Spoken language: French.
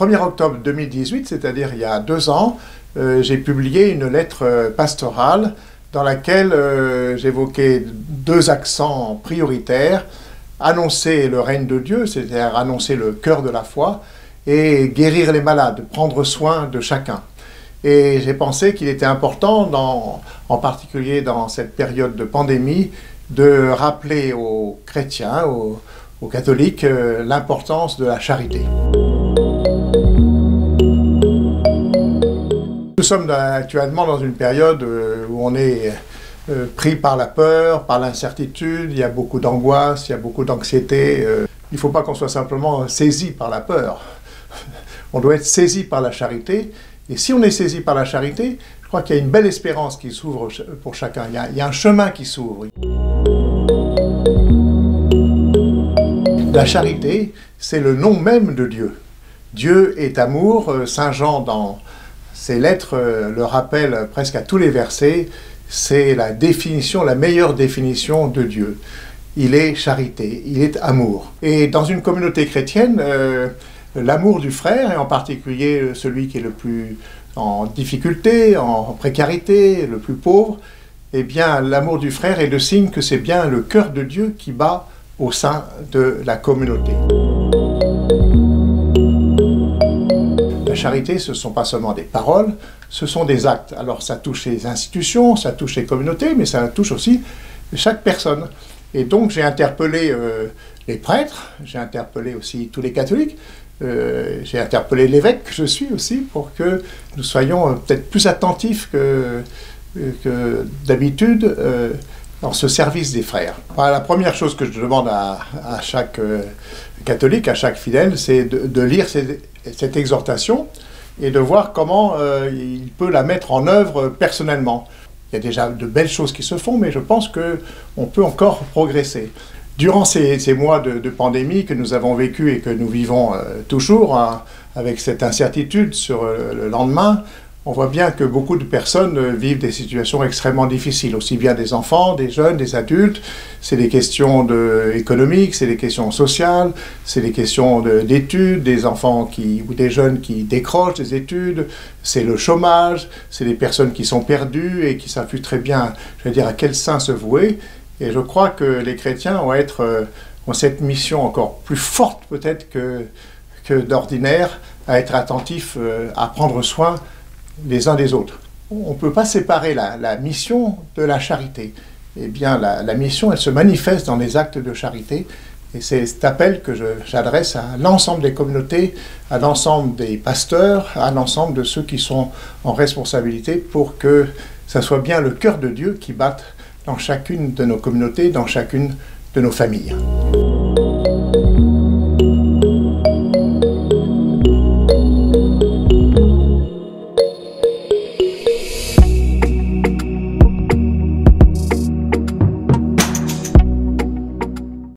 1er octobre 2018, c'est-à-dire il y a 2 ans, j'ai publié une lettre pastorale dans laquelle j'évoquais 2 accents prioritaires: annoncer le règne de Dieu, c'est-à-dire annoncer le cœur de la foi, et guérir les malades, prendre soin de chacun. Et j'ai pensé qu'il était important, en particulier dans cette période de pandémie, de rappeler aux chrétiens, aux catholiques, l'importance de la charité. Nous sommes actuellement dans une période où on est pris par la peur, par l'incertitude, il y a beaucoup d'angoisse, il y a beaucoup d'anxiété. Il ne faut pas qu'on soit simplement saisi par la peur. On doit être saisi par la charité. Et si on est saisi par la charité, je crois qu'il y a une belle espérance qui s'ouvre pour chacun. Il y a un chemin qui s'ouvre. La charité, c'est le nom même de Dieu. Dieu est amour. Saint Jean, dans ses lettres, le rappelle presque à tous les versets. C'est la définition, la meilleure définition de Dieu. Il est charité, il est amour. Et dans une communauté chrétienne, l'amour du frère, et en particulier celui qui est le plus en difficulté, en précarité, le plus pauvre, eh bien, l'amour du frère est le signe que c'est bien le cœur de Dieu qui bat au sein de la communauté. La charité, ce ne sont pas seulement des paroles, ce sont des actes. Alors ça touche les institutions, ça touche les communautés, mais ça touche aussi chaque personne. Et donc j'ai interpellé les prêtres, j'ai interpellé aussi tous les catholiques, j'ai interpellé l'évêque que je suis aussi, pour que nous soyons peut-être plus attentifs que d'habitude dans ce service des frères. Alors, la première chose que je demande à chaque catholique, à chaque fidèle, c'est de lire cette exhortation et de voir comment il peut la mettre en œuvre personnellement. Il y a déjà de belles choses qui se font, mais je pense qu'on peut encore progresser. Durant ces mois de pandémie que nous avons vécu et que nous vivons toujours, avec cette incertitude sur le lendemain, on voit bien que beaucoup de personnes vivent des situations extrêmement difficiles, aussi bien des enfants, des jeunes, des adultes. C'est des questions économiques, c'est des questions sociales, c'est des questions d'études, des enfants ou des jeunes qui décrochent des études, c'est le chômage, c'est des personnes qui sont perdues et qui savent plus très bien, je veux dire, à quel saint se vouer. Et je crois que les chrétiens ont cette mission encore plus forte peut-être que d'ordinaire, à être attentifs, à prendre soin les uns des autres. On ne peut pas séparer la mission de la charité. Eh bien, la mission, elle se manifeste dans les actes de charité. Et c'est cet appel que j'adresse à l'ensemble des communautés, à l'ensemble des pasteurs, à l'ensemble de ceux qui sont en responsabilité, pour que ça soit bien le cœur de Dieu qui batte dans chacune de nos communautés, dans chacune de nos familles.